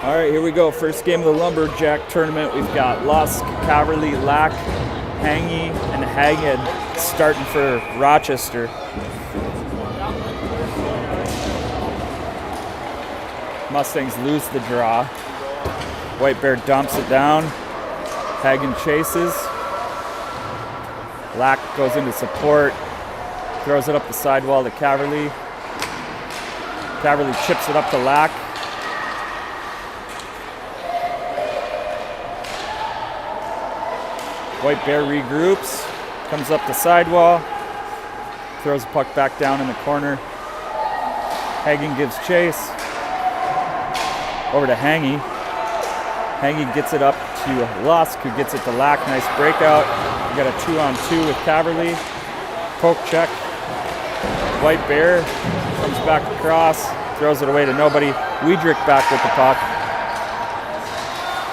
All right, here we go. First game of the Lumberjack tournament. We've got Lusk, Caverly, Lack, Hangy, and Hagen starting for Rochester. Mustangs lose the draw. White Bear dumps it down. Hagen chases. Lack goes into support. Throws it up the sidewall to Caverly. Caverly chips it up to Lack. White Bear regroups, comes up the sidewall, throws the puck back down in the corner. Hagen gives chase. Over to Hangy. Hangy gets it up to Lusk, who gets it to Lack. Nice breakout. We got a 2-on-2 with Caverly. Poke check. White Bear comes back across, throws it away to nobody. Wiedrich back with the puck.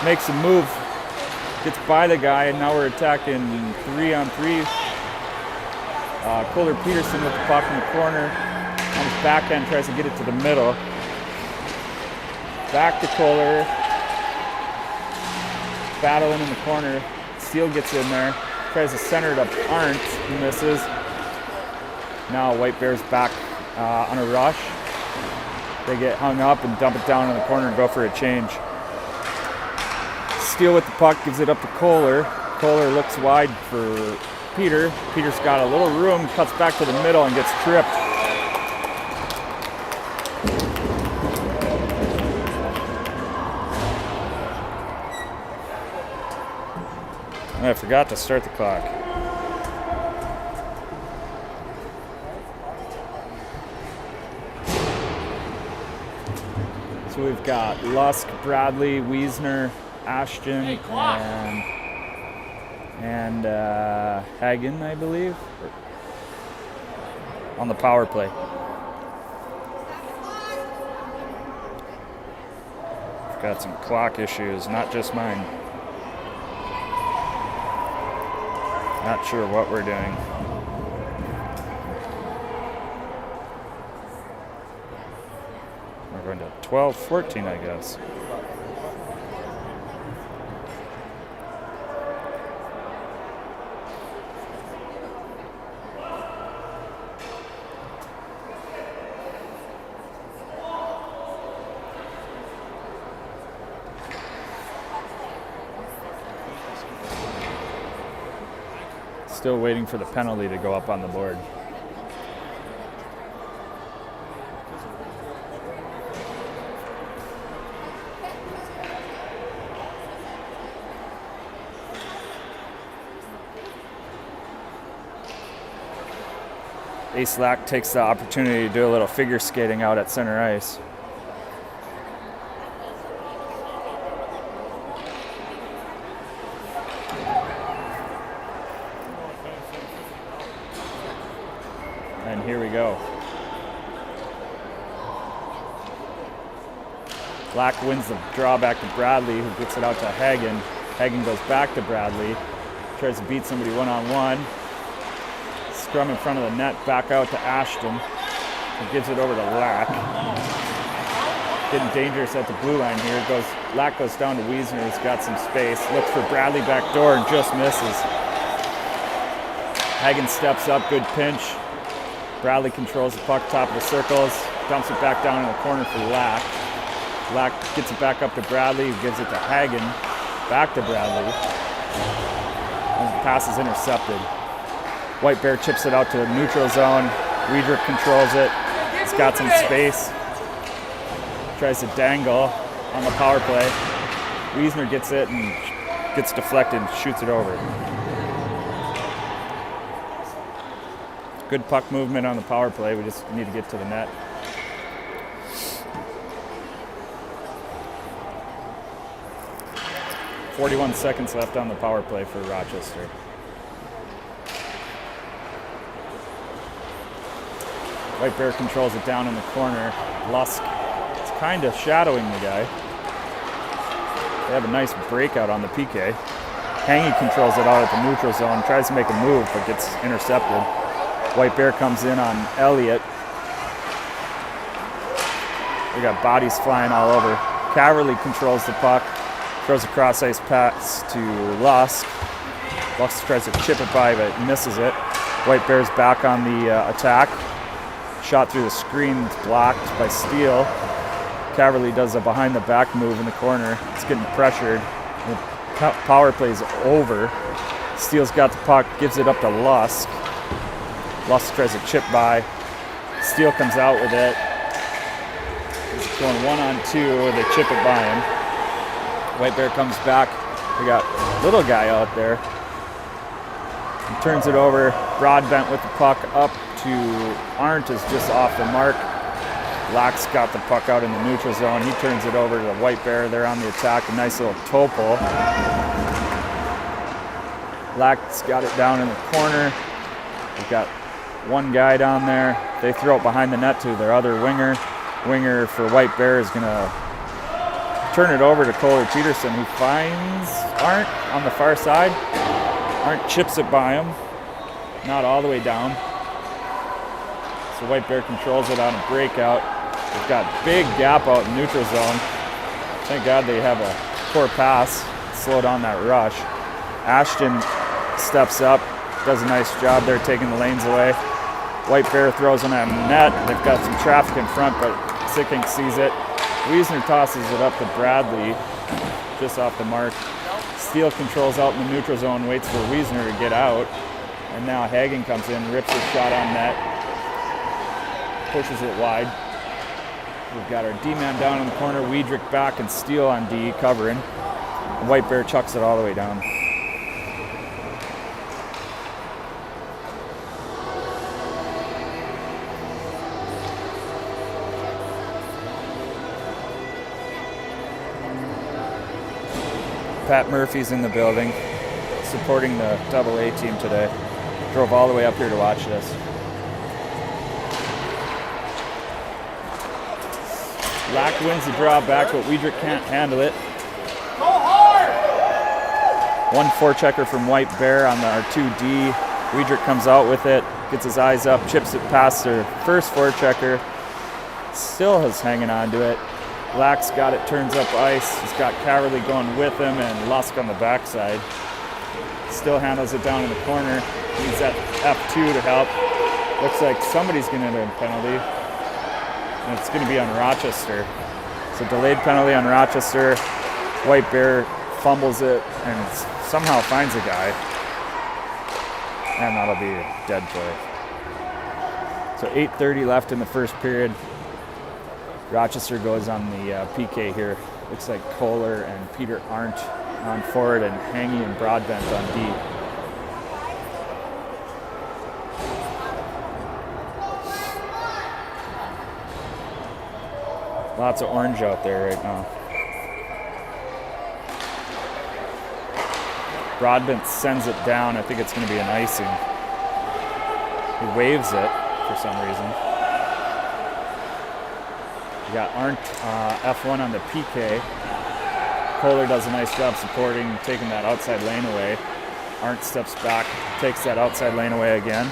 Makes a move. Gets by the guy, and now we're attacking 3-on-3. Kohler Peterson with the puck in the corner. On his backhand, tries to get it to the middle. Back to Kohler. Battling in the corner. Steele gets in there. Tries to center it up Arndt, who misses. Now White Bear's back on a rush. They get hung up and dump it down in the corner and go for a change. Steele with the puck, gives it up to Kohler. Kohler looks wide for Peter. Peter's got a little room, cuts back to the middle and gets tripped. I forgot to start the clock. So we've got Lusk, Bradley, Wiesner, Ashton, and Hagen, I believe, on the power play. We've got some clock issues, not just mine. Not sure what we're doing. We're going to 12:14, I guess. Still waiting for the penalty to go up on the board. Ace Lack takes the opportunity to do a little figure skating out at center ice. And here we go. Lack wins the draw back to Bradley, who gets it out to Hagen. Hagen goes back to Bradley, tries to beat somebody one-on-one. Scrum in front of the net, back out to Ashton. He gives it over to Lack. Getting dangerous at the blue line here. Lack goes down to Wiesner, who's got some space. Looks for Bradley back door and just misses. Hagen steps up, good pinch. Bradley controls the puck, top of the circles, dumps it back down in the corner for Lack. Lack gets it back up to Bradley, who gives it to Hagen, back to Bradley. And the pass is intercepted. White Bear chips it out to the neutral zone. Weidrich controls it. He's got some space. Tries to dangle on the power play. Wiesner gets it and gets deflected and shoots it over. Good puck movement on the power play. We just need to get to the net. .41 seconds left on the power play for Rochester. White Bear controls it down in the corner. Lusk is kind of shadowing the guy. They have a nice breakout on the PK. Hangy controls it out at the neutral zone, tries to make a move, but gets intercepted. White Bear comes in on Elliott. We got bodies flying all over. Caverly controls the puck, throws a cross-ice pass to Lusk. Lusk tries to chip it by, but misses it. White Bear's back on the attack. Shot through the screen, blocked by Steele. Caverly does a behind-the-back move in the corner. It's getting pressured. The power play's over. Steele's got the puck, gives it up to Lusk. Lusk tries to chip by. Steele comes out with it. He's going 1-on-2. They chip it by him. White Bear comes back. We got little guy out there. He turns it over. Broadbent with the puck up to Arndt is just off the mark. Lack's got the puck out in the neutral zone. He turns it over to the White Bear. They're on the attack. A nice little topo. Lack's got it down in the corner. We've got one guy down there. They throw it behind the net to their other winger. Winger for White Bear is going to turn it over to Kohler Peterson, who finds Arndt on the far side. Arndt chips it by him. Not all the way down. So White Bear controls it on a breakout. They've got big gap out in neutral zone. Thank God they have a poor pass. Slow down that rush. Ashton steps up, does a nice job there taking the lanes away. White Bear throws on that net. They've got some traffic in front, but Sickink sees it. Wiesner tosses it up to Bradley, just off the mark. Steele controls out in the neutral zone, waits for Wiesner to get out. And now Hagen comes in, rips his shot on net, pushes it wide. We've got our D-man down in the corner, Weidrich back and Steele on D covering. White Bear chucks it all the way down. Pat Murphy's in the building, supporting the PWAA team today. Drove all the way up here to watch this. Lack wins the draw back, but Weidrich can't handle it. Go hard! One forechecker from White Bear on our 2D. Weidrich comes out with it, gets his eyes up, chips it past their first forechecker. Still is hanging on to it. Lack's got it, turns up ice. He's got Caverly going with him and Lusk on the backside. Still handles it down in the corner. Needs that F2 to help. Looks like somebody's going to enter a penalty. And it's going to be on Rochester. So delayed penalty on Rochester. White Bear fumbles it and somehow finds a guy. And that'll be a dead play. So 8:30 left in the first period. Rochester goes on the PK here. Looks like Kohler and Peter Arndt on forward and Hangy and Broadbent on D. Lots of orange out there right now. Broadbent sends it down. I think it's going to be an icing. He waves it for some reason. We got Arndt F1 on the PK. Kohler does a nice job supporting, taking that outside lane away. Arndt steps back, takes that outside lane away again.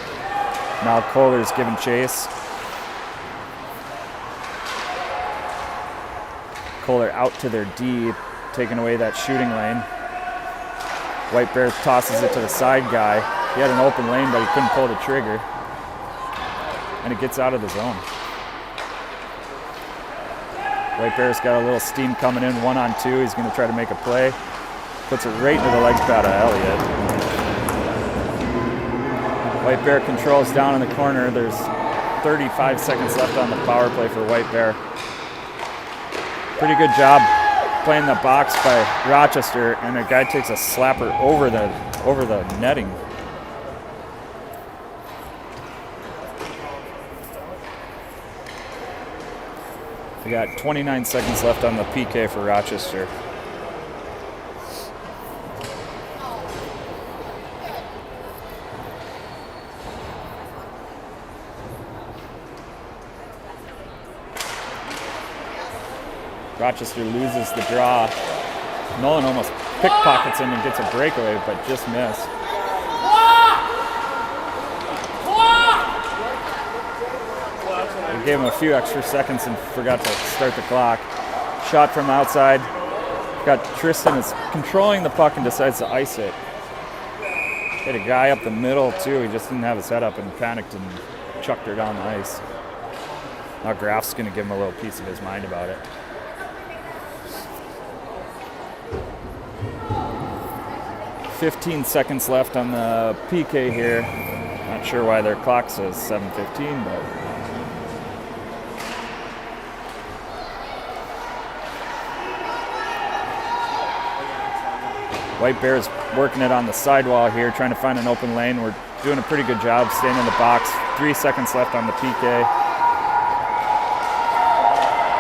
Now Kohler's giving chase. Kohler out to their D, taking away that shooting lane. White Bear tosses it to the side guy. He had an open lane, but he couldn't pull the trigger. And it gets out of the zone. White Bear's got a little steam coming in, 1-on-2. He's going to try to make a play. Puts it right into the leg pad of Elliott. White Bear controls down in the corner. There's 35 seconds left on the power play for White Bear. Pretty good job playing the box by Rochester, and a guy takes a slapper over the netting. We got 29 seconds left on the PK for Rochester. Rochester loses the draw. Nolan almost pickpockets him and gets a breakaway, but just missed. We gave him a few extra seconds and forgot to start the clock. Shot from outside. Got Tristan is controlling the puck and decides to ice it. Hit a guy up the middle too. He just didn't have his head up and panicked and chucked her down the ice. Now Graf's going to give him a little piece of his mind about it. $15 seconds left on the PK here. Not sure why their clock says 7:15, but White Bear's working it on the sidewall here, trying to find an open lane. We're doing a pretty good job staying in the box. 3 seconds left on the PK.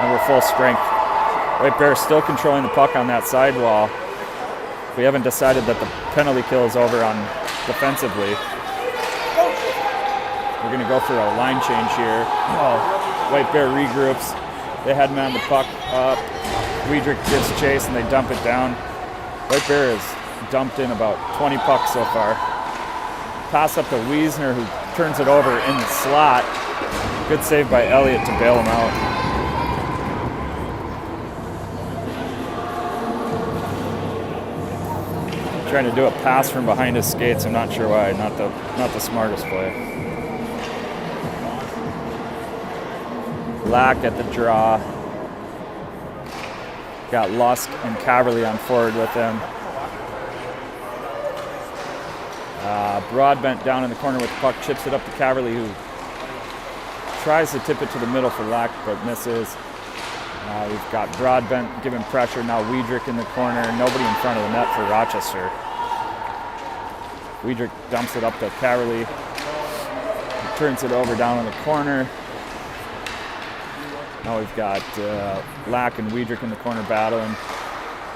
And we're full strength. White Bear still controlling the puck on that sidewall. We haven't decided that the penalty kill is over on defensively. We're going to go for a line change here. White Bear regroups. They had man the puck up. Weidrich gives chase and they dump it down. White Bear has dumped in about 20 pucks so far. Pass up to Wiesner, who turns it over in the slot. Good save by Elliott to bail him out. Trying to do a pass from behind his skates. I'm not sure why. Not the smartest play. Lack at the draw. Got Lusk and Caverly on forward with him. Broadbent down in the corner with the puck, chips it up to Caverly, who tries to tip it to the middle for Lack, but misses. We've got Broadbent giving pressure. Now Weidrich in the corner. Nobody in front of the net for Rochester. Weidrich dumps it up to Caverly. Turns it over down in the corner. Now we've got Lack and Weidrich in the corner battling.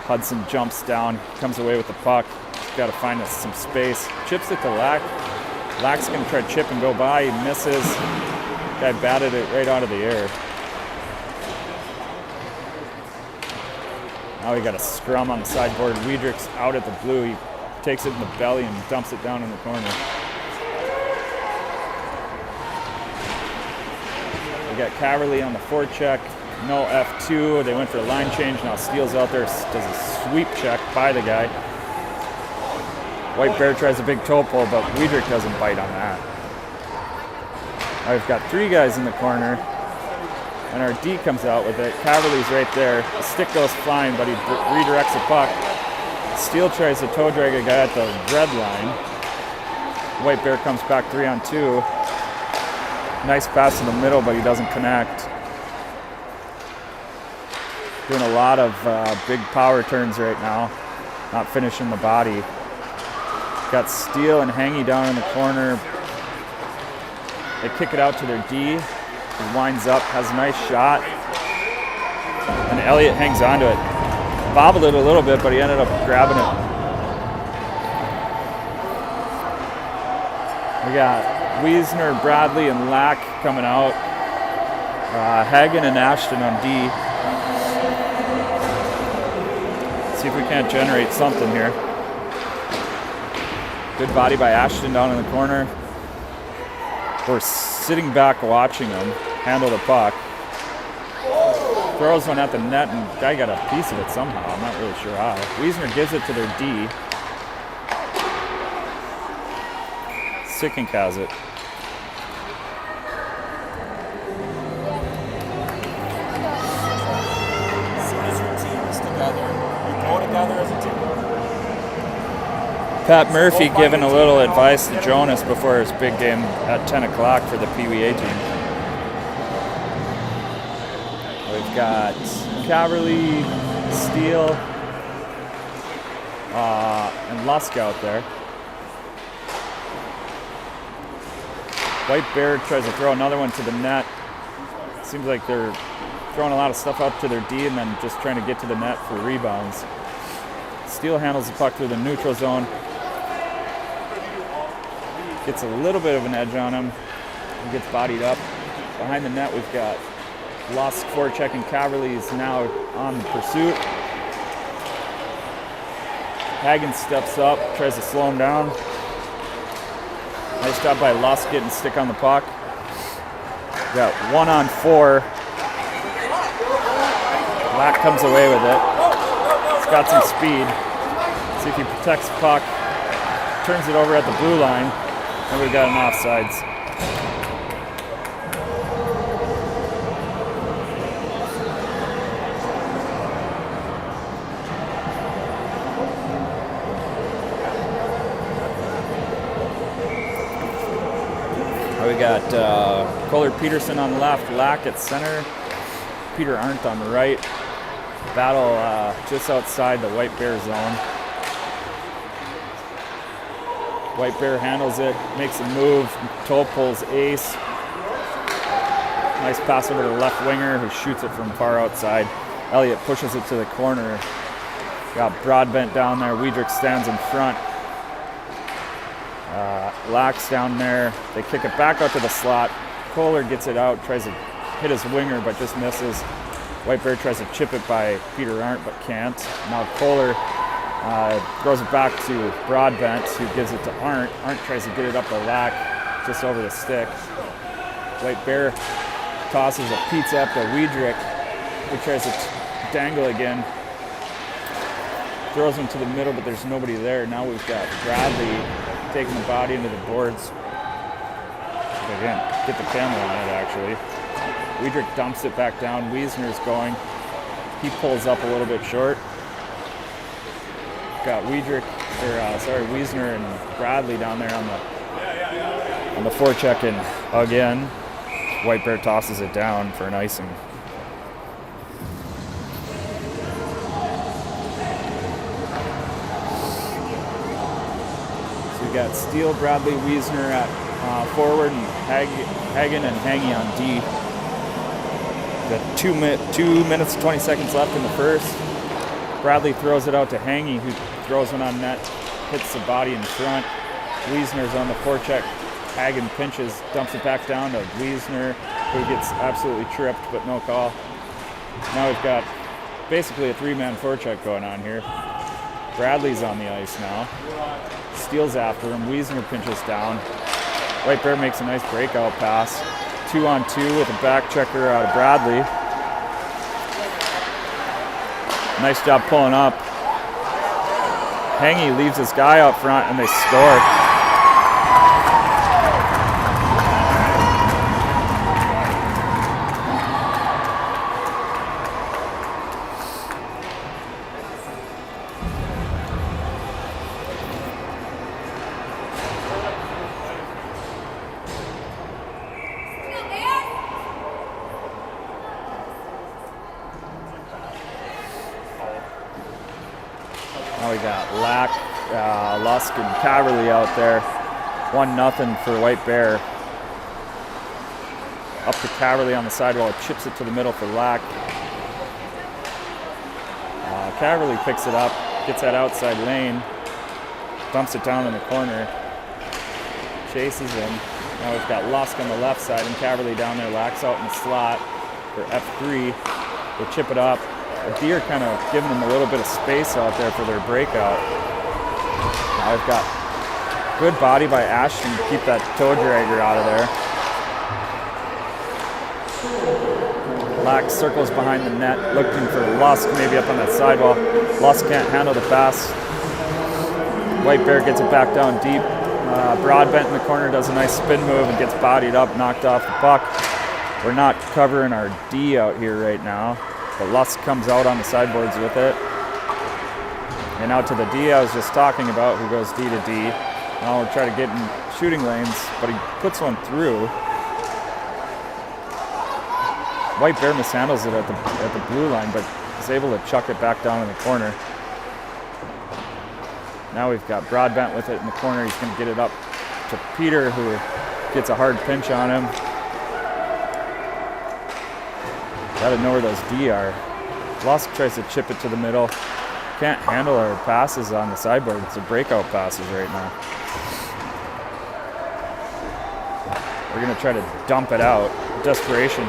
Hudson jumps down, comes away with the puck. Got to find us some space. Chips it to Lack. Lack's going to try to chip and go by. He misses. Guy batted it right out of the air. Now we got a scrum on the sideboard. Weidrich's out at the blue. He takes it in the belly and dumps it down in the corner. We got Caverly on the forecheck. No F2. They went for a line change. Now Steele's out there, does a sweep check by the guy. White Bear tries a big toe pull, but Weidrich doesn't bite on that. Now we've got 3 guys in the corner, and our D comes out with it. Caverly's right there. The stick goes flying, but he redirects the puck. Steele tries to toe drag a guy at the red line. White Bear comes back 3-on-2. Nice pass in the middle, but he doesn't connect. Doing a lot of big power turns right now. Not finishing the body. Got Steele and Hangy down in the corner. They kick it out to their D. He winds up, has a nice shot. And Elliott hangs onto it. Bobbled it a little bit, but he ended up grabbing it. We got Wiesner, Bradley, and Lack coming out. Hagen and Ashton on D. See if we can't generate something here. Good body by Ashton down in the corner. We're sitting back watching him handle the puck. Throws one at the net, and the guy got a piece of it somehow. I'm not really sure how. Wiesner gives it to their D. Sickink has it. As soon as your team is together, you go together as a team. Pat Murphy giving a little advice to Jonas before his big game at 10 o'clock for the PWAA team. We've got Caverly, Steele, and Lusk out there. White Bear tries to throw another one to the net. Seems like they're throwing a lot of stuff up to their D and then just trying to get to the net for rebounds. Steele handles the puck through the neutral zone. Gets a little bit of an edge on him. He gets bodied up. Behind the net, we've got Lusk forechecking. Caverly is now on the pursuit. Hagen steps up, tries to slow him down. Nice job by Lusk getting stick on the puck. Got 1-on-4. Lack comes away with it. He's got some speed. See if he protects the puck. Turns it over at the blue line. And we've got an offsides. We got Kohler Peterson on the left, Lack at center, Peter Arndt on the right. Battle just outside the White Bear zone. White Bear handles it, makes a move, toe pulls ace. Nice pass over to the left winger who shoots it from far outside. Elliott pushes it to the corner. Got Broadbent down there, Wiedrich stands in front. Lack's down there. They kick it back out to the slot. Kohler gets it out, tries to hit his winger, but just misses. White Bear tries to chip it by Peter Arndt, but can't. Now Kohler throws it back to Broadbent, who gives it to Arndt. Arndt tries to get it up to Lack, just over the stick. White Bear tosses a pizza up to Wiedrich, who tries to dangle again. Throws him to the middle, but there's nobody there. Now we've got Bradley taking the body into the boards. Again, get the camera on it actually. Wiedrich dumps it back down. Wiesner's going. He pulls up a little bit short. Got Wiesner and Bradley down there on the forechecking again. White Bear tosses it down for an icing. Got Steele, Bradley, Wiesner at forward, and Hagen and Hangy on D. Got 2 minutes, 20 seconds left in the first. Bradley throws it out to Hangy, who throws one on net, hits the body in front. Wiesner's on the forecheck. Hagen pinches, dumps it back down to Wiesner, who gets absolutely tripped, but no call. Now we've got basically a 3-man forecheck going on here. Bradley's on the ice now. Steele's after him. Wiesner pinches down. White Bear makes a nice breakout pass. 2-on-2 with a back checker out of Bradley. Nice job pulling up. Hangy leaves his guy out front and they score. Now we got Lack, Lusk, and Caverly out there. 1-0 for White Bear. Up to Caverly on the sidewall, chips it to the middle for Lack. Caverly picks it up, gets that outside lane, dumps it down in the corner, chases him. Now we've got Lusk on the left side and Caverly down there, lacks out in the slot for F3. They chip it up. The Deer kind of giving them a little bit of space out there for their breakout. Now we've got good body by Ashton to keep that toe dragger out of there. Lax circles behind the net, looking for Lusk maybe up on that sidewall. Lusk can't handle the pass. White Bear gets it back down deep. Broadbent in the corner does a nice spin move and gets bodied up, knocked off the puck. We're not covering our D out here right now, but Lusk comes out on the sideboards with it. And out to the D I was just talking about, who goes D to D. Now we're trying to get in shooting lanes, but he puts one through. White Bear mishandles it at the blue line, but is able to chuck it back down in the corner. Now we've got Broadbent with it in the corner. He's going to get it up to Peter, who gets a hard pinch on him. Gotta know where those D are. Lusk tries to chip it to the middle. Can't handle our passes on the sideboard. It's a breakout passes right now. We're going to try to dump it out. Desperation.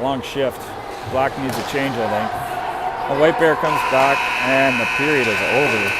Long shift. Black needs a change, I think. The White Bear comes back, and the period is over.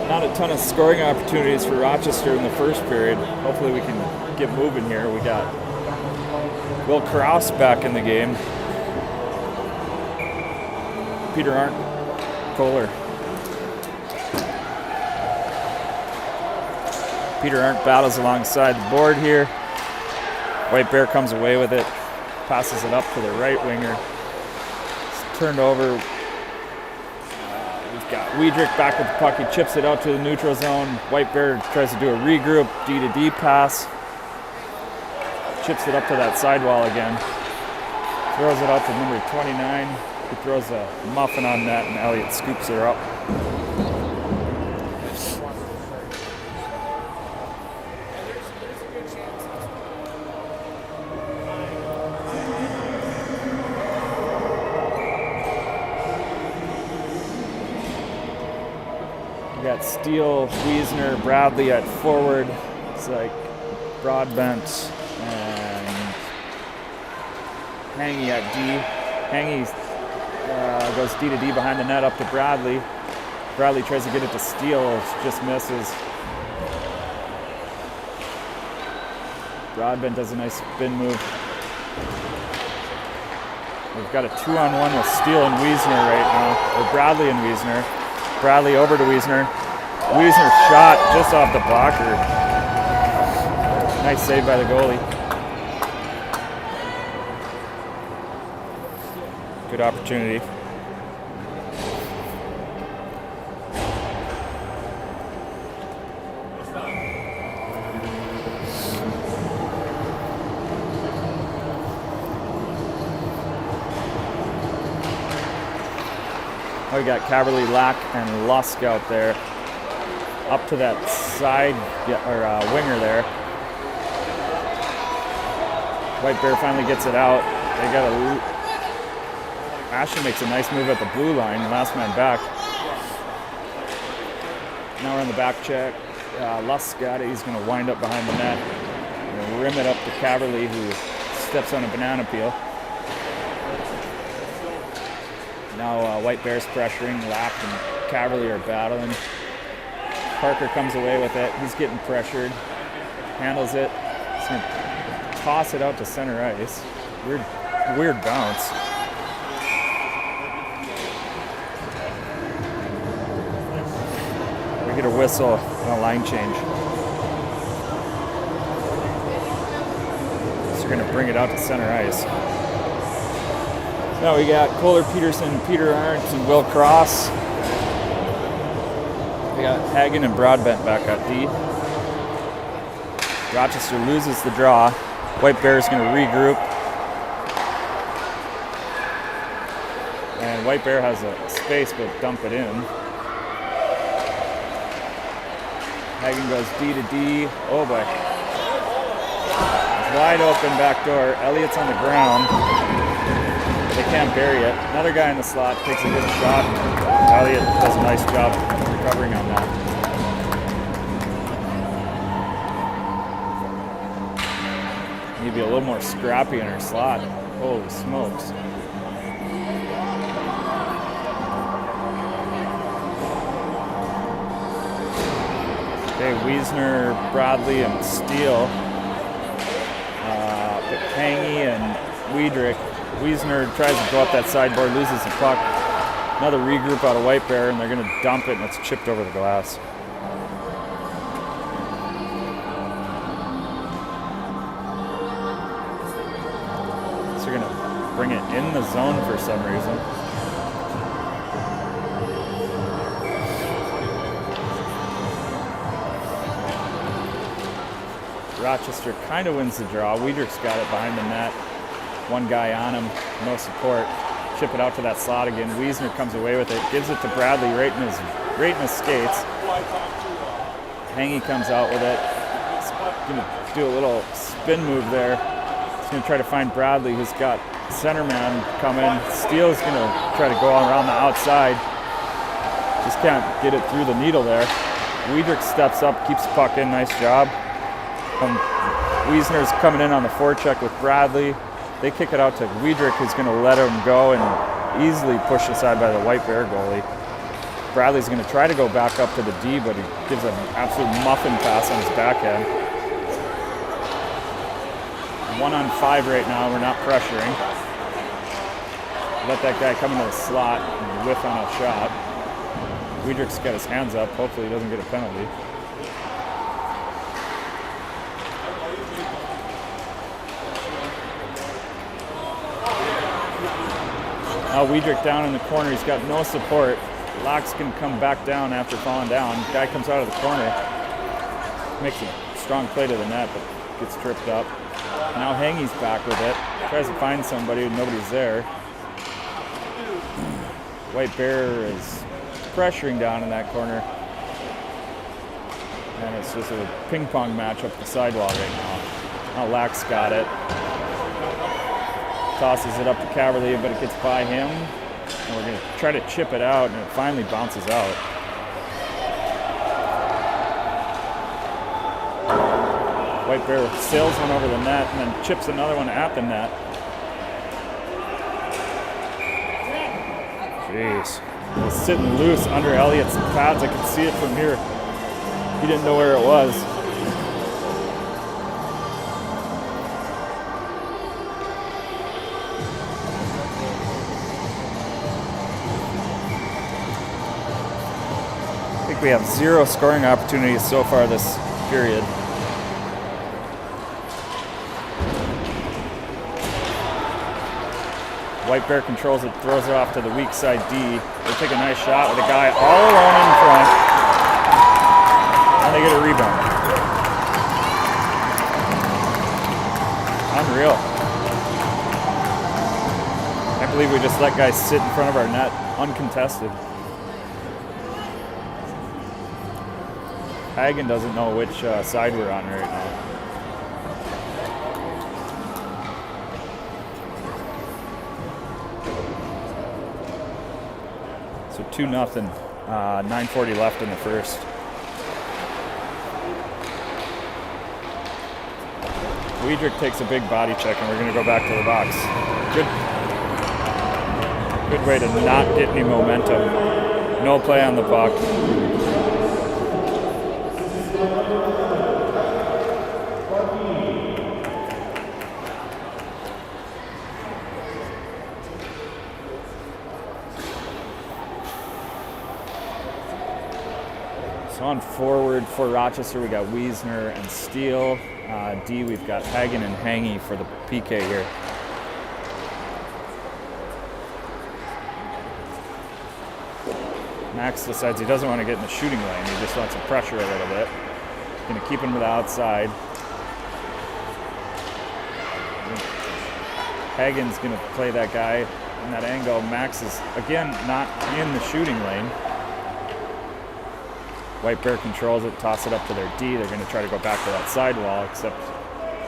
Not a ton of scoring opportunities for Rochester in the first period. Hopefully we can get moving here. We got Will Krause back in the game. Peter Arndt, Kohler. Peter Arndt battles alongside the board here. White Bear comes away with it, passes it up to the right winger. It's turned over. We've got Weidrich back with the puck. He chips it out to the neutral zone. White Bear tries to do a regroup, D to D pass. Chips it up to that sidewall again. Throws it out to number 29. He throws a muffin on net, and Elliott scoops her up. We got Steele, Wiesner, Bradley at forward. It's like Broadbent and Hangy at D. Hangy goes D to D behind the net up to Bradley. Bradley tries to get it to Steele, just misses. Broadbent does a nice spin move. We've got a 2-on-1 with Steele and Wiesner right now, or Bradley and Wiesner. Bradley over to Wiesner. Wiesner shot just off the blocker. Nice save by the goalie. Good opportunity. Oh, we got Caverly, Lack, and Lusk out there. Up to that side winger there. White Bear finally gets it out. They got Ashton makes a nice move at the blue line. Last man back. Now we're on the back check. Lusk got it. He's going to wind up behind the net. And rim it up to Caverly, who steps on a banana peel. Now White Bear's pressuring. Lack and Caverly are battling. Parker comes away with it. He's getting pressured. Handles it. He's going to toss it out to center ice. Weird bounce. We get a whistle on a line change. So we're going to bring it out to center ice. Now we got Kohler, Peterson, Peter Arndt, and Will Cross. We got Hagen and Broadbent back at D. Rochester loses the draw. White Bear is going to regroup. And White Bear has a space, but dump it in. Hagen goes D to D. Oh boy. It's wide open back door. Elliott's on the ground. They can't bury it. Another guy in the slot takes a good shot. Elliott does a nice job recovering on that. Need to be a little more scrappy in her slot. Holy smokes. Okay, Wiesner, Bradley, and Steele. Hangy and Wiedrich. Wiesner tries to go up that sideboard, loses the puck. Another regroup out of White Bear, and they're going to dump it, and it's chipped over the glass. So they're going to bring it in the zone for some reason. Rochester kind of wins the draw. Wiedrich's got it behind the net. One guy on him, no support. Chip it out to that slot again. Wiesner comes away with it, gives it to Bradley right in his skates. Hangy comes out with it. He's going to do a little spin move there. He's going to try to find Bradley, who's got center man coming. Steele's going to try to go around the outside. Just can't get it through the needle there. Wiedrich steps up, keeps the puck in, nice job. Wiesner's coming in on the forecheck with Bradley. They kick it out to Wiedrich, who's going to let him go and easily push aside by the White Bear goalie. Bradley's going to try to go back up to the D, but he gives an absolute muffin pass on his backhand. 1-on-5 right now. We're not pressuring. Let that guy come into the slot and whiff on a shot. Wiedrich's got his hands up. Hopefully he doesn't get a penalty. Now Wiedrich down in the corner. He's got no support. Lax can come back down after falling down. Guy comes out of the corner. Makes a strong play to the net, but gets tripped up. Now Hangy's back with it. Tries to find somebody, and nobody's there. White Bear is pressuring down in that corner. And it's just a ping pong match up the sidewall right now. Now Lax got it. Tosses it up to Caverly, but it gets by him. And we're going to try to chip it out, and it finally bounces out. White Bear sails one over the net and then chips another one at the net. Jeez. It was sitting loose under Elliott's pads. I could see it from here. He didn't know where it was. like we have 0 scoring opportunities so far this period. White Bear controls it, throws it off to the weak side D. They take a nice shot with a guy all alone in front. And they get a rebound. Unreal. I believe we just let guys sit in front of our net uncontested. Hagen doesn't know which side we're on right now. So 2-0, 9:40 left in the first. Weidrich takes a big body check, and we're going to go back to the box. Good way to not get any momentum. No play on the puck. So on forward for Rochester, we got Wiesner and Steele. D, we've got Hagen and Hangy for the PK here. Max decides he doesn't want to get in the shooting lane. He just wants to pressure a little bit. Going to keep him to the outside. Hagen's going to play that guy in that angle. Max is, again, not in the shooting lane. White Bear controls it, toss it up to their D. They're going to try to go back to that sidewall, except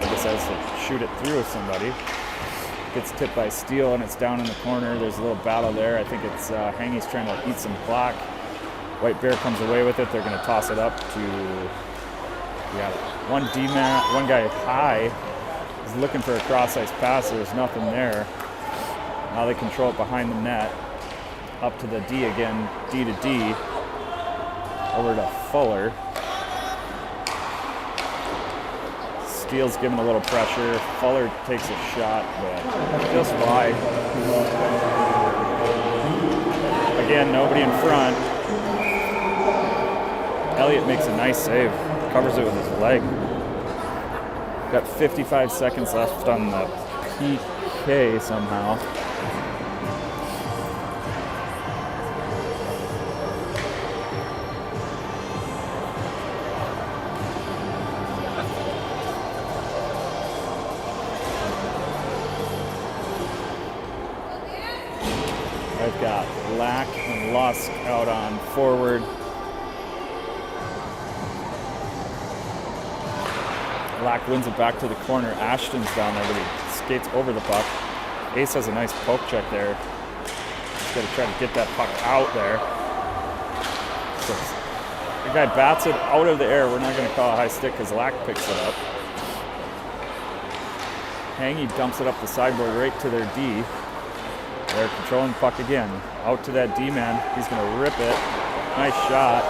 he decides to shoot it through somebody. Gets tipped by Steele, and it's down in the corner. There's a little battle there. I think it's Hangy's trying to eat some clock. White Bear comes away with it. They're going to toss it up to, one D-man, one guy high is looking for a cross-ice pass. There's nothing there. Now they control it behind the net. Up to the D again, D to D. Over to Fuller. Steele's giving a little pressure. Fuller takes a shot, but just wide. Again, nobody in front. Elliott makes a nice save. Covers it with his leg. Got 55 seconds left on the PK somehow. I've got Lack and Lusk out on forward. Lack wins it back to the corner. Ashton's down there, but he skates over the puck. Ace has a nice poke check there. He's got to try to get that puck out there. So the guy bats it out of the air. We're not going to call a high stick because Lack picks it up. Hangy dumps it up the sideboard right to their D. They're controlling the puck again. Out to that D-man. He's going to rip it. Nice shot.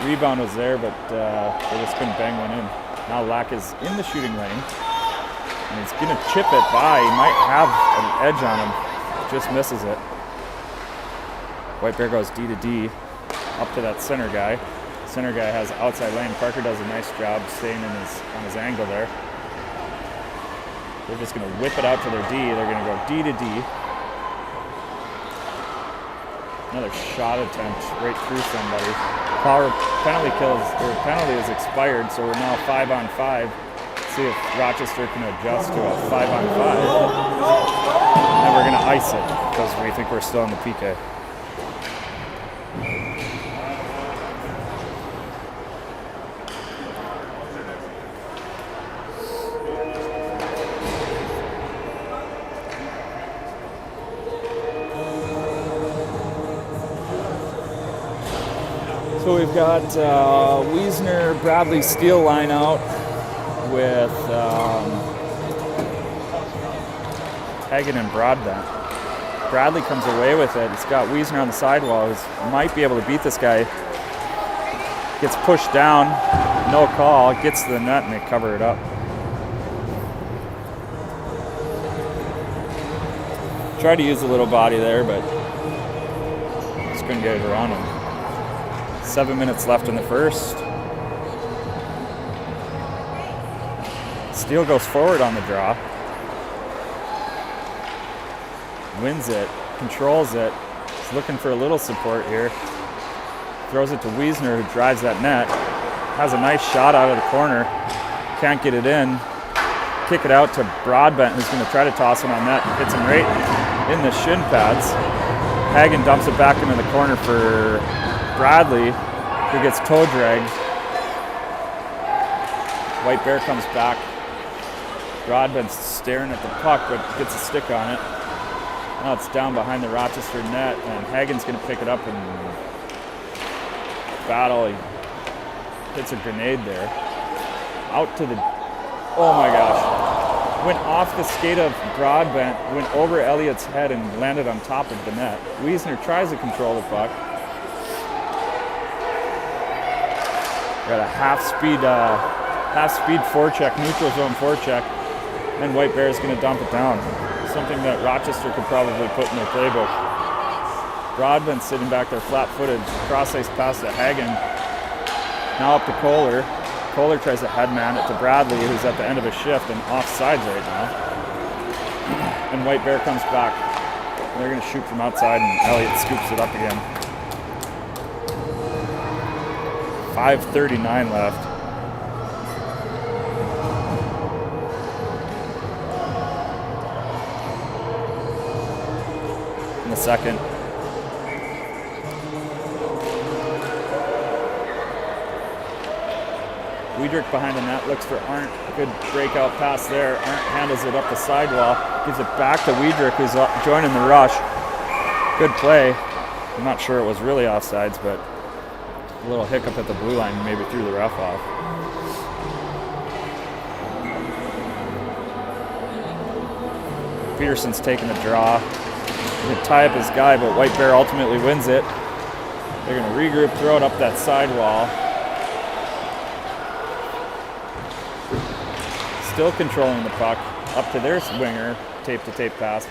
Rebound was there, but they just couldn't bang one in. Now Lack is in the shooting lane. And he's going to chip it by. He might have an edge on him. Just misses it. White Bear goes D to D. Up to that center guy. Center guy has outside lane. Parker does a nice job staying on his angle there. They're just going to whip it out to their D. They're going to go D to D. Another shot attempt right through somebody. Power penalty is expired, so we're now 5-on-5. See if Rochester can adjust to a 5-on-5. And we're going to ice it because we think we're still on the PK. So we've got Wiesner, Bradley, Steele line out with Hagen and Broadbent. Bradley comes away with it. He's got Wiesner on the sidewall. He might be able to beat this guy. Gets pushed down, no call, gets to the net and they cover it up. Tried to use a little body there, but just couldn't get it around him. 7 minutes left in the first. Steele goes forward on the draw. Wins it, controls it. He's looking for a little support here. Throws it to Wiesner, who drives that net. Has a nice shot out of the corner. Can't get it in. Kick it out to Broadbent, who's going to try to toss it on net. Hits him right in the shin pads. Hagen dumps it back into the corner for Bradley, who gets toe dragged. White Bear comes back. Broadbent's staring at the puck, but gets a stick on it. Now it's down behind the Rochester net, and Hagen's going to pick it up and battle. He hits a grenade there. Out to the, oh my gosh. Went off the skate of Broadbent, went over Elliott's head and landed on top of the net. Wiesner tries to control the puck. Got a half-speed forecheck, neutral zone forecheck, and White Bear is going to dump it down. Something that Rochester could probably put in their playbook. Broadbent sitting back there flat-footed, cross-ice pass to Hagen. Now up to Kohler. Kohler tries to headman it to Bradley, who's at the end of his shift and offsides right now. And White Bear comes back. They're going to shoot from outside, and Elliott scoops it up again. 5:39 left. In the second. Weidrich behind the net, looks for Arndt. Good breakout pass there. Arndt handles it up the sidewall, gives it back to Weidrich, who's joining the rush. Good play. I'm not sure it was really offsides, but a little hiccup at the blue line maybe threw the ref off. Peterson's taking the draw. He can tie up his guy, but White Bear ultimately wins it. They're going to regroup, throw it up that sidewall. Still controlling the puck, up to their winger, tape-to-tape pass.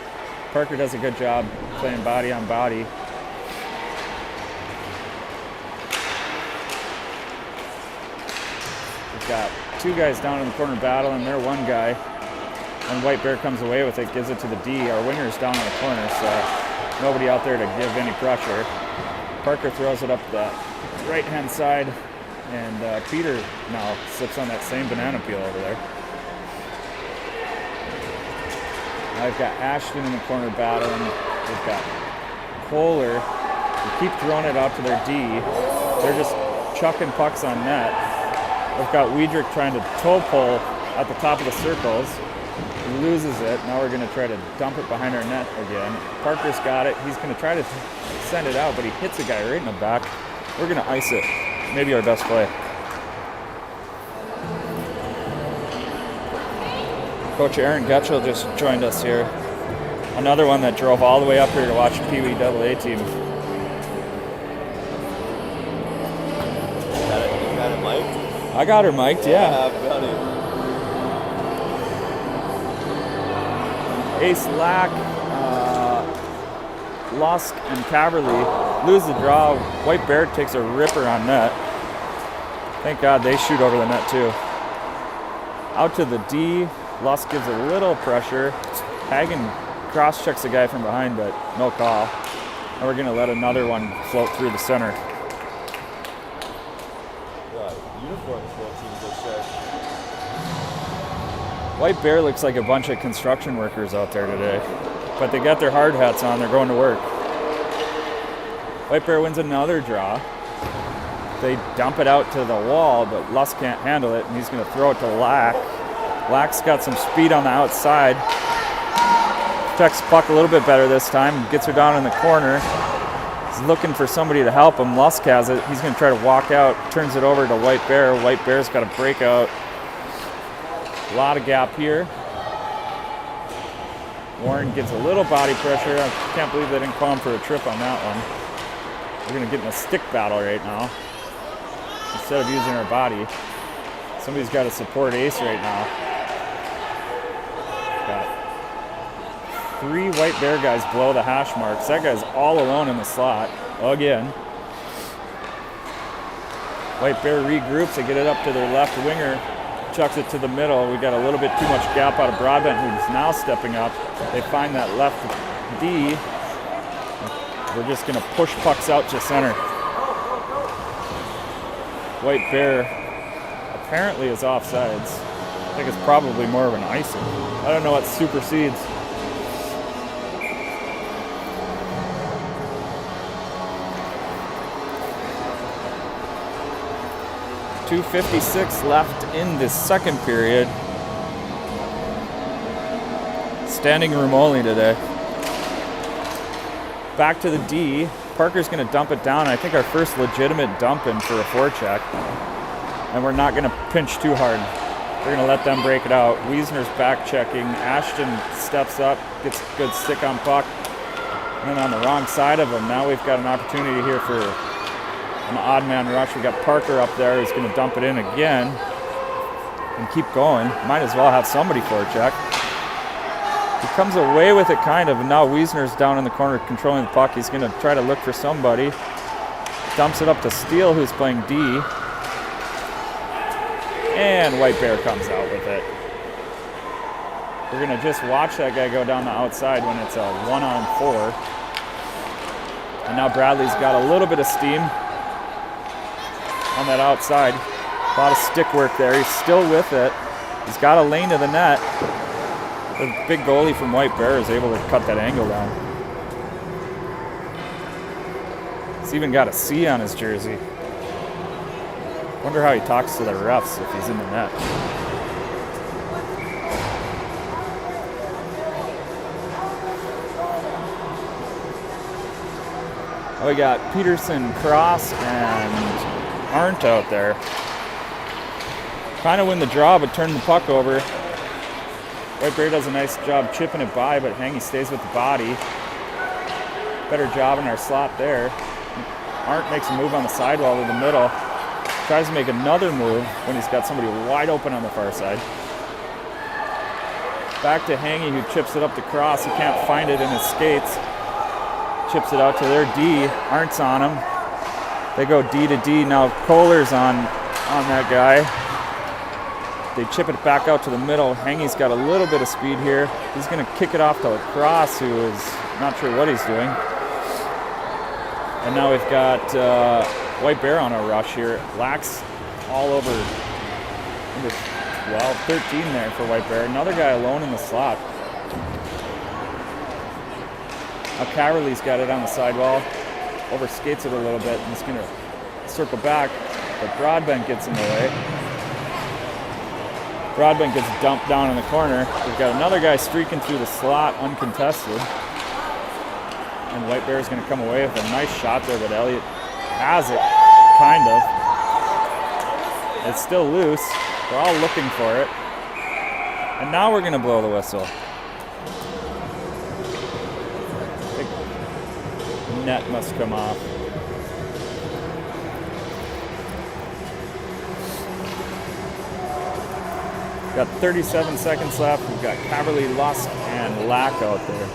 Parker does a good job playing body on body. We've got two guys down in the corner battling, they're one guy. And White Bear comes away with it, gives it to the D. Our winger's down in the corner, so nobody out there to give any pressure. Parker throws it up the right-hand side, and Peter now slips on that same banana peel over there. I've got Ashton in the corner battling. We've got Kohler. We keep throwing it out to their D. They're just chucking pucks on net. We've got Weidrich trying to toe pull at the top of the circles. He loses it. Now we're going to try to dump it behind our net again. Parker's got it. He's going to try to send it out, but he hits a guy right in the back. We're going to ice it. Maybe our best play. Coach Aaron Getchell just joined us here. Another one that drove all the way up here to watch the PWAA team. You got it mic'd? I got her mic'd, yeah. Buddy. Ace Lack, Lusk, and Caverly lose the draw. White Bear takes a ripper on net. Thank God they shoot over the net too. Out to the D. Lusk gives a little pressure. Hagen cross-checks the guy from behind, but no call. And we're going to let another one float through the center. Uniforms both teams look sharp. White Bear looks like a bunch of construction workers out there today. But they got their hard hats on. They're going to work. White Bear wins another draw. They dump it out to the wall, but Lusk can't handle it, and he's going to throw it to Lack. Lack's got some speed on the outside. Checks puck a little bit better this time. Gets her down in the corner. He's looking for somebody to help him. Lusk has it. He's going to try to walk out. Turns it over to White Bear. White Bear's got a breakout. A lot of gap here. Warren gives a little body pressure. I can't believe they didn't call him for a trip on that one. We're going to get in a stick battle right now instead of using our body. Somebody's got to support Ace right now. Got 3 White Bear guys below the hash marks. That guy's all alone in the slot again. White Bear regroups. They get it up to their left winger. Chucks it to the middle. We got a little bit too much gap out of Broadbent, who's now stepping up. They find that left D. We're just going to push pucks out to center. White Bear apparently is offsides. I think it's probably more of an icing. I don't know what supersedes. .256 left in this second period. Standing room only today. Back to the D. Parker's going to dump it down. I think our first legitimate dump in for a forecheck. And we're not going to pinch too hard. We're going to let them break it out. Wiesner's back checking. Ashton steps up, gets a good stick on puck. And then on the wrong side of him, now we've got an opportunity here for an odd man rush. We got Parker up there who's going to dump it in again and keep going. Might as well have somebody forecheck. He comes away with it kind of, and now Wiesner's down in the corner controlling the puck. He's going to try to look for somebody. Dumps it up to Steele, who's playing D. And White Bear comes out with it. We're going to just watch that guy go down the outside when it's a 1-on-4. And now Bradley's got a little bit of steam on that outside. A lot of stick work there. He's still with it. He's got a lane to the net. The big goalie from White Bear is able to cut that angle down. He's even got a C on his jersey. Wonder how he talks to the refs if he's in the net. Oh, we got Peterson, Cross, and Arndt out there. Kind of win the draw, but turn the puck over. White Bear does a nice job chipping it by, but Hangy stays with the body. Better job in our slot there. Arndt makes a move on the sidewall to the middle. Tries to make another move when he's got somebody wide open on the far side. Back to Hangy, who chips it up to Cross. He can't find it in his skates. Chips it out to their D. Arndt's on him. They go D to D. Now Kohler's on that guy. They chip it back out to the middle. Hangy's got a little bit of speed here. He's going to kick it off to Cross, who is not sure what he's doing. And now we've got White Bear on a rush here. Lax all over number 12, 13 there for White Bear. Another guy alone in the slot. Now Caverly's got it on the sidewall. Overskates it a little bit, and he's going to circle back, but Broadbent gets in the way. Broadbent gets dumped down in the corner. We've got another guy streaking through the slot, uncontested. And White Bear is going to come away with a nice shot there, but Elliott has it, kind of. It's still loose. We're all looking for it. And now we're going to blow the whistle. Net must come off. Got 37 seconds left. We've got Caverly, Lusk, and Lack out there.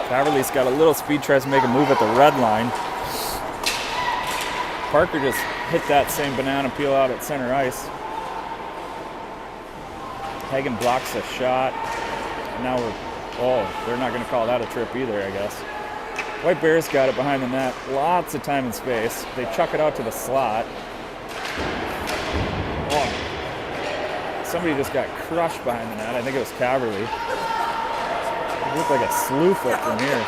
Caverly's got a little speed, tries to make a move at the red line. Parker just hit that same banana peel out at center ice. Hagen blocks a shot. And now they're not going to call that a trip either, I guess. White Bear's got it behind the net. Lots of time and space. They chuck it out to the slot. Oh, somebody just got crushed behind the net. I think it was Caverly. It looked like a slew foot from here.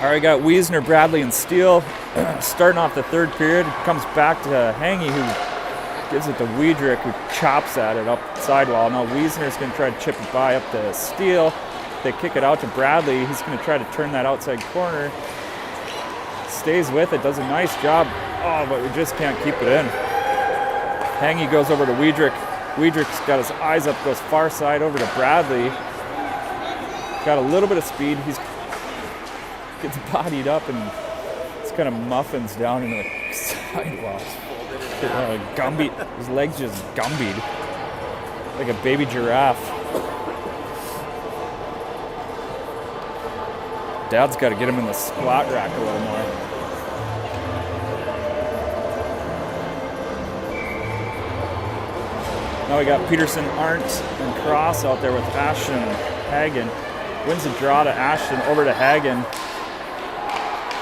All right, got Wiesner, Bradley, and Steele starting off the third period. Comes back to Hangy, who gives it to Wiedrich, who chops at it up the sidewall. Now Wiesner's going to try to chip it by up to Steele. They kick it out to Bradley. He's going to try to turn that outside corner. Stays with it, does a nice job. Oh, but we just can't keep it in. Hangy goes over to Wiedrich. Wiedrich's got his eyes up, goes far side over to Bradley. Got a little bit of speed. He's gets bodied up and it's kind of muffins down into the sidewalk. Gumby, his legs just gumbied like a baby giraffe. Dad's got to get him in the squat rack a little more. Now we got Peterson, Arndt, and Cross out there with Ashton and Hagen. Wins the draw to Ashton, over to Hagen.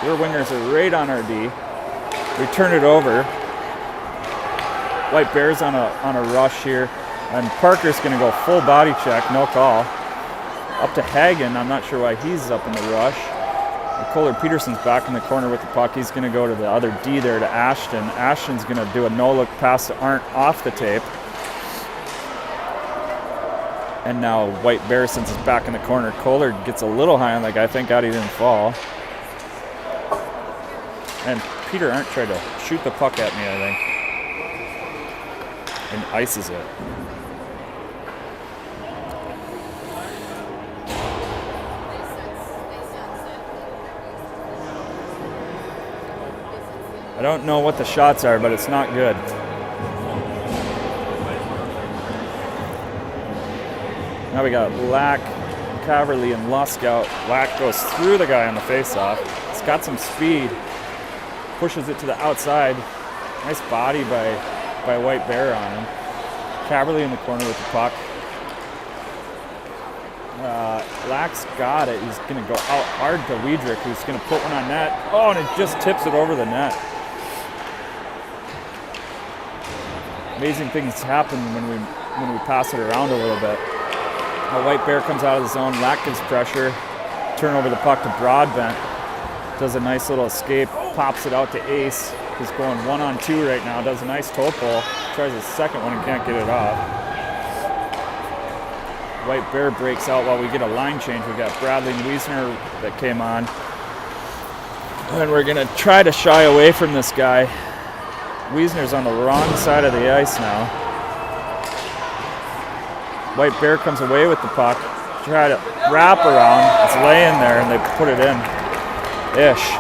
Their wingers are right on our D. We turn it over. White Bears on a rush here. And Parker's going to go full body check, no call. Up to Hagen. I'm not sure why he's up in the rush. Kohler Peterson's back in the corner with the puck. He's going to go to the other D there to Ashton. Ashton's going to do a no-look pass to Arndt off the tape. And now White Bear, since it's back in the corner, Kohler gets a little high on that guy. Thank God he didn't fall. And Peter Arndt tried to shoot the puck at me, I think. And ices it. I don't know what the shots are, but it's not good. Now we got Lack, Caverly, and Lusk out. Lack goes through the guy on the faceoff. It's got some speed. Pushes it to the outside. Nice body by White Bear on him. Caverly in the corner with the puck. Lack's got it. He's going to go out hard to Wiedrich, who's going to put one on net. Oh, and it just tips it over the net. Amazing things happen when we pass it around a little bit. A White Bear comes out of the zone. Lack gives pressure. Turn over the puck to Broadbent. Does a nice little escape. Pops it out to Ace. He's going 1-on-2 right now. Does a nice toe pull. Tries his second one and can't get it off. White Bear breaks out while we get a line change. We got Bradley and Wiesner that came on. And we're going to try to shy away from this guy. Wiesner's on the wrong side of the ice now. White Bear comes away with the puck. Try to wrap around. It's laying there and they put it in. Ishy.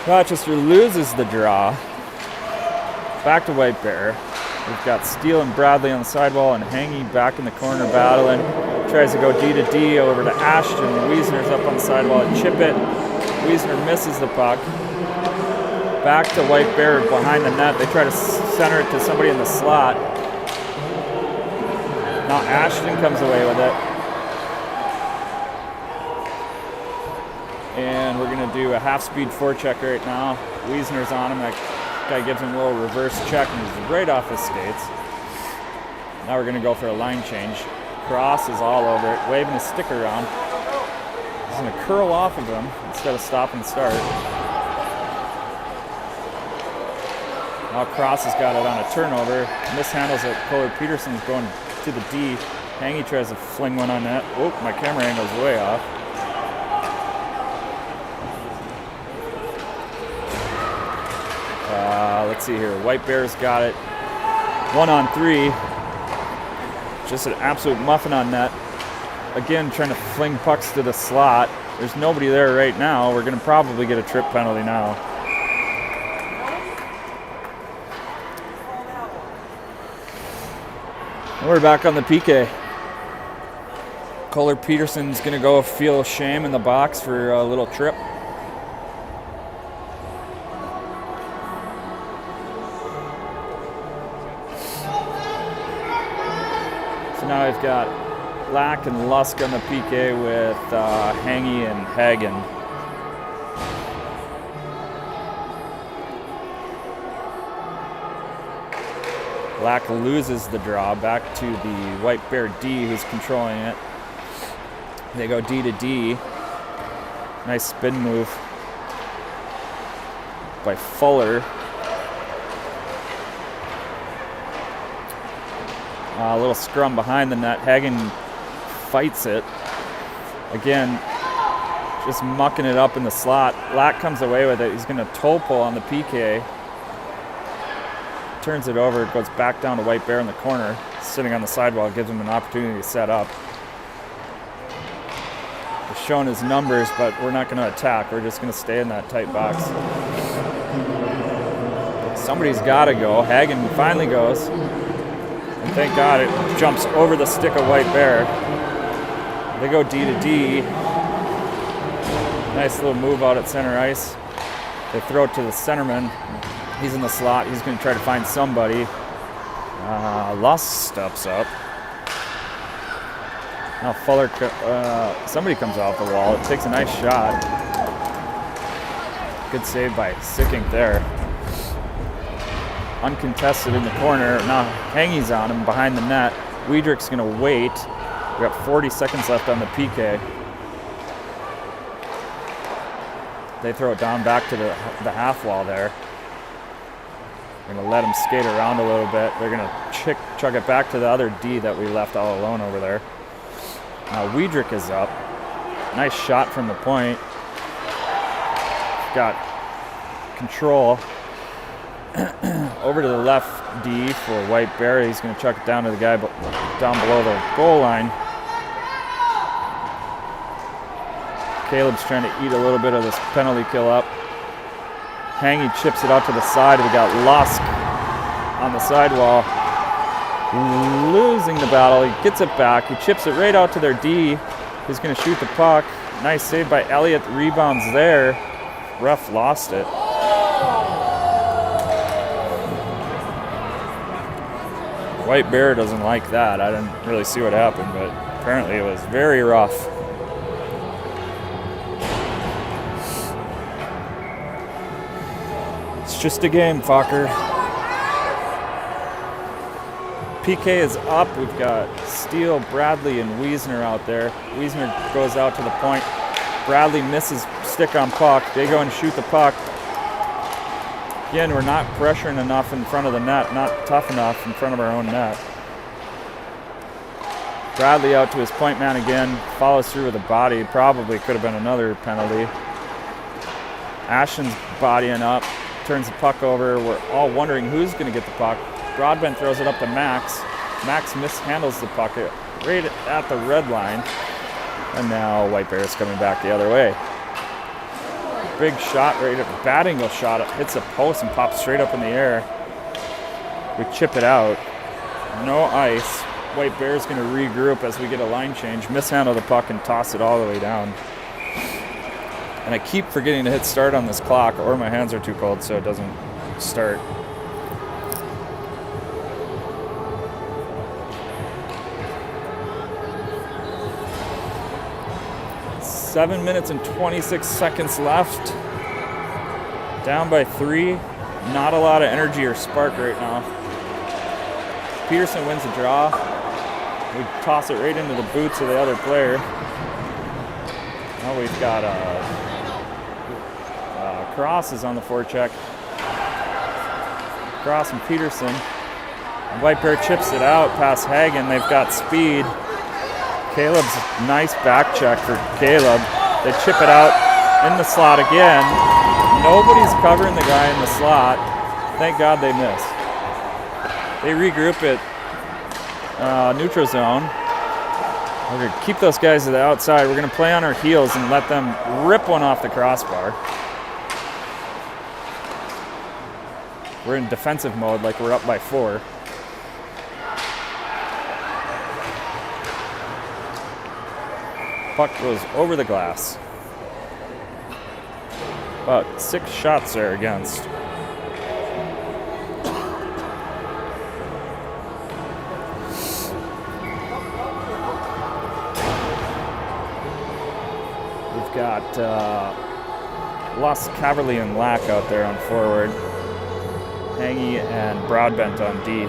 Rochester loses the draw. Back to White Bear. We've got Steele and Bradley on the sidewall and Hangy back in the corner battling. Tries to go D to D over to Ashton. Wiesner's up on the sidewall and chip it. Wiesner misses the puck. Back to White Bear behind the net. They try to center it to somebody in the slot. Now Ashton comes away with it. And we're going to do a half-speed forecheck right now. Wiesner's on him. That guy gives him a little reverse check and he's right off his skates. Now we're going to go for a line change. Cross is all over it, waving his stick around. He's going to curl off of him instead of stop and start. Now Cross has got it on a turnover. Mishandles it. Kohler Peterson's going to the D. Hangy tries to fling one on that. Oh, my camera angle's way off. Let's see here. White Bear's got it. 1-on-3. Just an absolute muffin on net. Again, trying to fling pucks to the slot. There's nobody there right now. We're going to probably get a trip penalty now. And we're back on the PK. Kohler Peterson's going to go feel shame in the box for a little trip. Now we've got Lack and Lusk on the PK with Hangy and Hagen. Lack loses the draw back to the White Bear D, who's controlling it. They go D to D. Nice spin move by Fuller. A little scrum behind the net. Hagen fights it. Again, just mucking it up in the slot. Lack comes away with it. He's going to toe pull on the PK. Turns it over. It goes back down to White Bear in the corner. Sitting on the sidewall gives him an opportunity to set up. He's showing his numbers, but we're not going to attack. We're just going to stay in that tight box. Somebody's got to go. Hagen finally goes. And thank God it jumps over the stick of White Bear. They go D to D. Nice little move out at center ice. They throw it to the centerman. He's in the slot. He's going to try to find somebody. Lusk steps up. Now Fuller, somebody comes off the wall. It takes a nice shot. Good save by Sickink there. Uncontested in the corner. Now Hangy's on him behind the net. Wiedrich's going to wait. We got 40 seconds left on the PK. They throw it down back to the half wall there. They're going to let him skate around a little bit. They're going to chuck it back to the other D that we left all alone over there. Now Wiedrich is up. Nice shot from the point. Got control. Over to the left D for White Bear. He's going to chuck it down to the guy down below the goal line. Caleb's trying to eat a little bit of this penalty kill up. Hangy chips it out to the side. We got Lusk on the sidewall. Losing the battle. He gets it back. He chips it right out to their D. He's going to shoot the puck. Nice save by Elliott. Rebounds there. Ref lost it. White Bear doesn't like that. I didn't really see what happened, but apparently it was very rough. It's just a game, fucker. PK is up. We've got Steele, Bradley, and Wiesner out there. Wiesner goes out to the point. Bradley misses stick on puck. They go and shoot the puck. Again, we're not pressuring enough in front of the net, not tough enough in front of our own net. Bradley out to his point man again, follows through with a body. Probably could have been another penalty. Ashton's bodying up, turns the puck over. We're all wondering who's going to get the puck. Broadbent throws it up to Max. Max mishandles the puck right at the red line. And now White Bear is coming back the other way. Big shot, right at bat angle shot, hits a post and pops straight up in the air. We chip it out. No ice. White Bear's going to regroup as we get a line change, mishandle the puck and toss it all the way down. And I keep forgetting to hit start on this clock, or my hands are too cold so it doesn't start. Seven minutes and 26 seconds left. Down by 3. Not a lot of energy or spark right now. Peterson wins the draw. We toss it right into the boots of the other player. Now we've got Cross is on the forecheck. Cross and Peterson. And White Bear chips it out past Hagen. They've got speed. Caleb's nice back check for Caleb. They chip it out in the slot again. Nobody's covering the guy in the slot. Thank God they missed. They regroup at neutral zone. We're going to keep those guys to the outside. We're going to play on our heels and let them rip one off the crossbar. We're in defensive mode like we're up by 4. Puck goes over the glass. About 6 shots there against. got lost Caverly and Lack out there on forward. Hangy and Broadbent on D.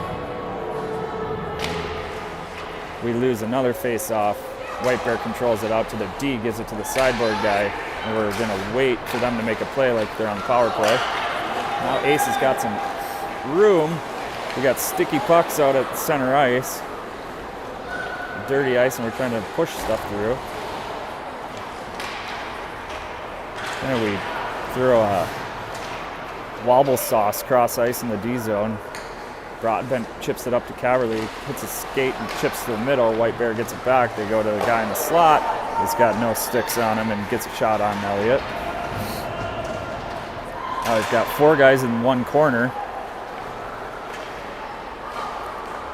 We lose another face-off. White Bear controls it out to the D, gives it to the sideboard guy, and we're going to wait for them to make a play like they're on power play. Now Ace has got some room. We got sticky pucks out at center ice. Dirty ice, and we're trying to push stuff through. And we throw a wobble sauce cross ice in the D zone. Broadbent chips it up to Caverly, hits a skate and chips to the middle. White Bear gets it back. They go to the guy in the slot. He's got no sticks on him and gets a shot on Elliott. Now he's got 4 guys in one corner.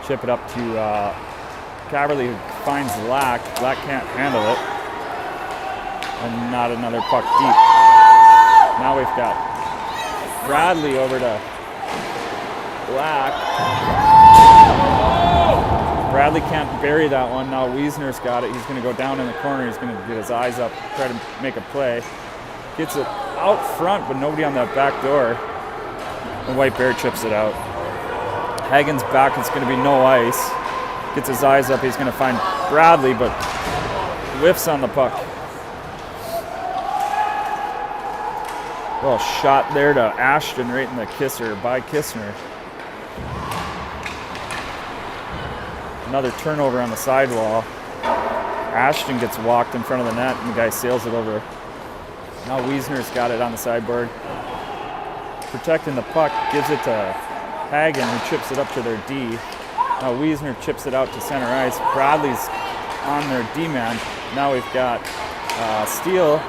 Chip it up to Caverly, who finds Lack. Lack can't handle it. And not another puck deep. Now we've got Bradley over to Lack. Bradley can't bury that one. Now Wiesner's got it. He's going to go down in the corner. He's going to get his eyes up, try to make a play. Gets it out front, but nobody on that back door. And White Bear chips it out. Hagen's back. It's going to be no ice. Gets his eyes up. He's going to find Bradley, but whiffs on the puck. Well, shot there to Ashton right in the kisser by Kistner. Another turnover on the sidewall. Ashton gets walked in front of the net, and the guy sails it over. Now Wiesner's got it on the sideboard. Protecting the puck, gives it to Hagen, who chips it up to their D. Now Wiesner chips it out to center ice. Bradley's on their D-man. Now we've got Steele.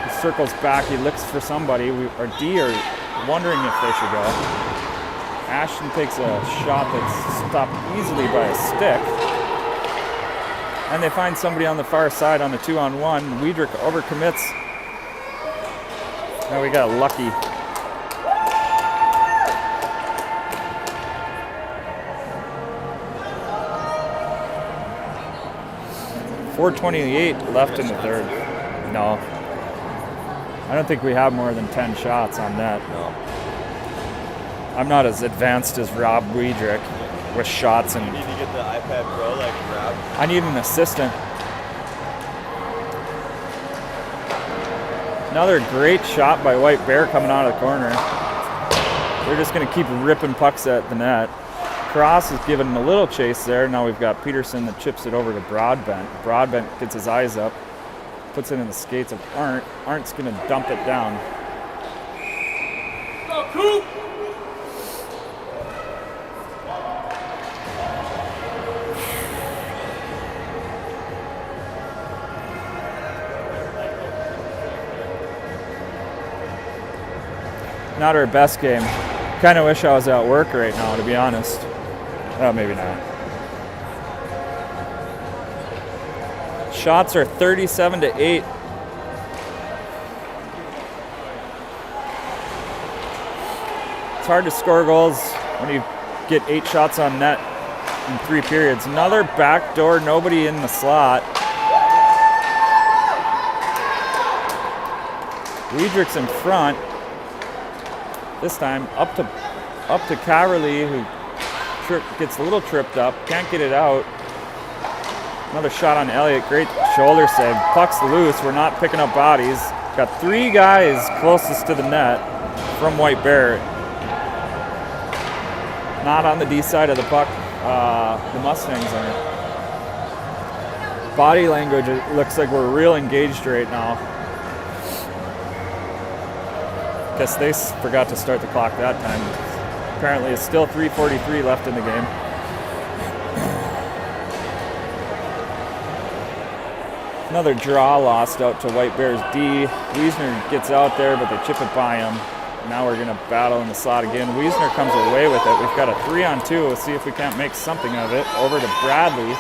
He circles back, he looks for somebody. Our D are wondering if they should go. Ashton takes a shot that's stopped easily by a stick. And they find somebody on the far side on the 2-on-1. Wiedrich overcommits. Now we got lucky. .428 left in the third. No. I don't think we have more than 10 shots on net. No. I'm not as advanced as Rob Wiedrich with shots and. You need to get the iPad Pro like Rob. I need an assistant. Another great shot by White Bear coming out of the corner. They're just going to keep ripping pucks at the net. Cross is giving a little chase there. Now we've got Peterson that chips it over to Broadbent. Broadbent gets his eyes up, puts it in the skates of Arndt. Arndt's going to dump it down. Go, Coop! Not our best game. Kind of wish I was at work right now, to be honest. Oh, maybe not. Shots are 37-8. It's hard to score goals when you get 8 shots on net in 3 periods. Another backdoor, nobody in the slot. Wiedrich's in front. This time up to Caverly, who gets a little tripped up, can't get it out. Another shot on Elliott, great shoulder save. Puck's loose, we're not picking up bodies. Got 3 guys closest to the net from White Bear. Not on the D side of the puck, the Mustangs are. Body language, it looks like we're real engaged right now. Guess they forgot to start the clock that time. Apparently it's still 3:43 left in the game. Another draw lost out to White Bear's D. Wiesner gets out there, but they chip it by him. Now we're gonna battle in the slot again. Wiesner comes away with it. We've got a 3-on-2. We'll see if we can't make something of it. Over to Bradley.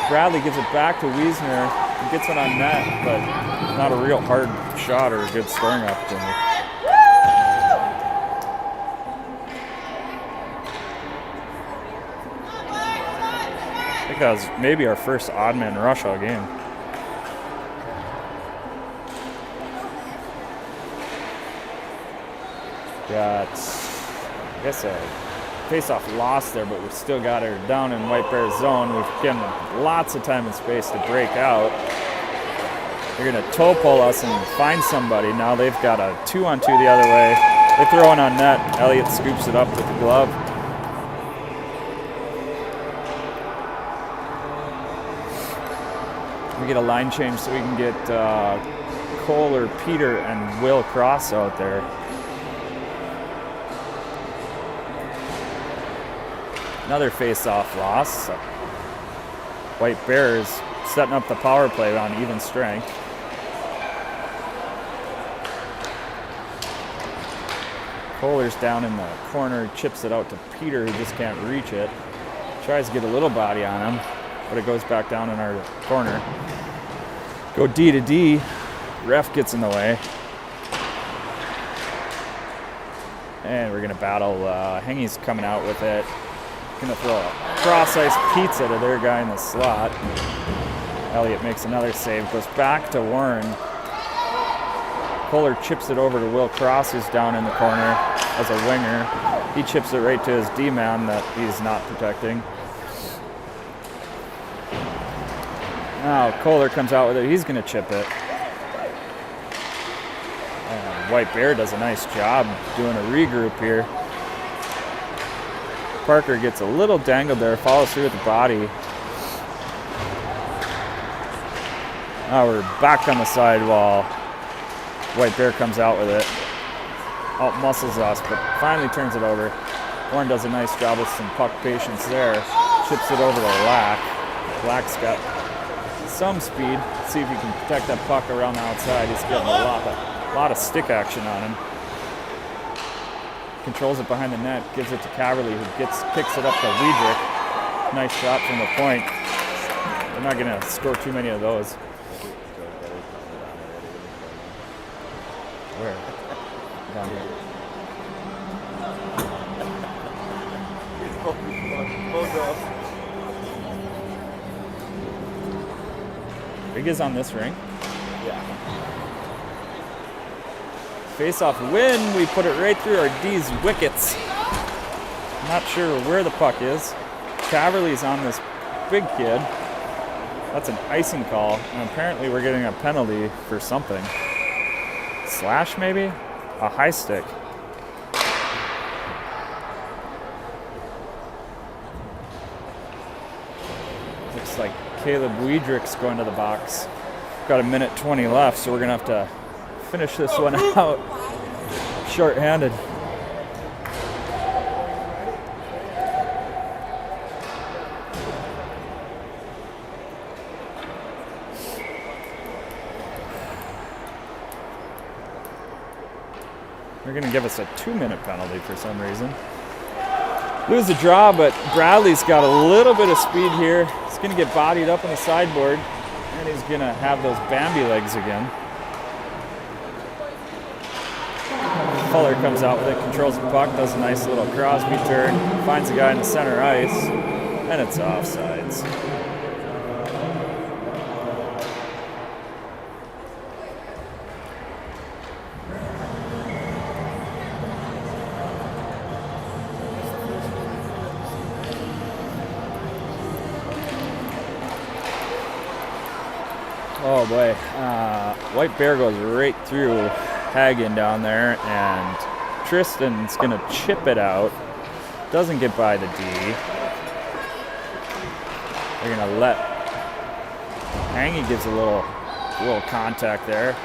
Bradley gives it back to Wiesner. He gets it on net, but not a real hard shot or a good scoring opportunity. I think that was maybe our first odd man rush all game. Got, I guess, a face-off loss there, but we've still got her down in White Bear's zone. We've given them lots of time and space to break out. They're going to toe pull us and find somebody. Now they've got a 2-on-2 the other way. They throw it on net. Elliott scoops it up with the glove. We get a line change so we can get Cole or Peter and Will Cross out there. Another face-off loss. White Bears setting up the power play on even strength. Kohler's down in the corner, chips it out to Peter, who just can't reach it. Tries to get a little body on him, but it goes back down in our corner. Go D to D. Ref gets in the way. And we're gonna battle. Hengy's coming out with it. Gonna throw a cross-ice pizza to their guy in the slot. Elliott makes another save, goes back to Warren. Kohler chips it over to Will Cross, who's down in the corner as a winger. He chips it right to his D-man that he's not protecting. Now Kohler comes out with it. He's going to chip it. And White Bear does a nice job doing a regroup here. Parker gets a little dangled there, follows through with the body. Now we're back on the sidewall. White Bear comes out with it. Out muscles us, but finally turns it over. Warren does a nice job with some puck patience there. Chips it over to Lack. Lack's got some speed. Let's see if he can protect that puck around the outside. He's getting a lot of stick action on him. Controls it behind the net, gives it to Caverly, who kicks it up to Weidrich. Nice shot from the point. They're not going to score too many of those. Where? Down here. Big is on this ring. Yeah. Face-off win. We put it right through our D's wickets. Not sure where the puck is. Caverly's on this big kid. That's an icing call, and apparently we're getting a penalty for something. Slash maybe? A high stick. Looks like Caleb Weidrich's going to the box. Got a minute 20 left, so we're gonna have to finish this one out short-handed. They're going to give us a 2-minute penalty for some reason. Lose the draw, but Bradley's got a little bit of speed here. He's going to get bodied up on the sideboard, and he's going to have those Bambi legs again. Fuller comes out with it, controls the puck, does a nice little Crosby turn, finds the guy in the center ice, and it's offsides. Oh boy, White Bear goes right through Hagen down there, and Tristan's gonna chip it out. Doesn't get by the D. They're gonna let Hangy gives a little contact there,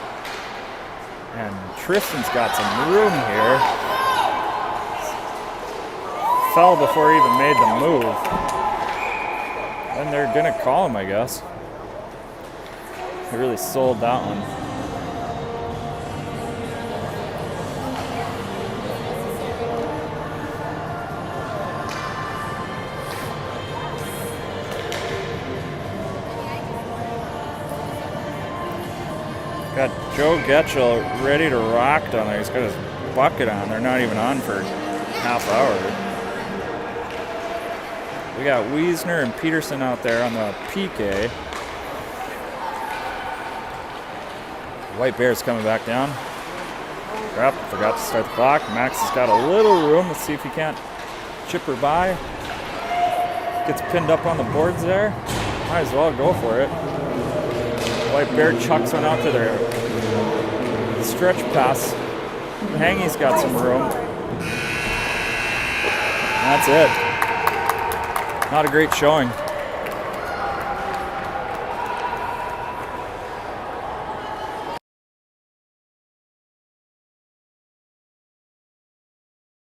and Tristan's got some room here. Fell before he even made the move, and they're gonna call him, I guess. They really sold that one. Got Joe Getchell ready to rock down there. He's got his bucket on. They're not even on for half hour. We got Wiesner and Peterson out there on the PK. White Bear's coming back down. Crap, forgot to start the clock. Max has got a little room. Let's see if he can't chip her by. Gets pinned up on the boards there. Might as well go for it. White Bear chucks one out to their stretch pass. Hangy's got some room. That's it. Not a great showing.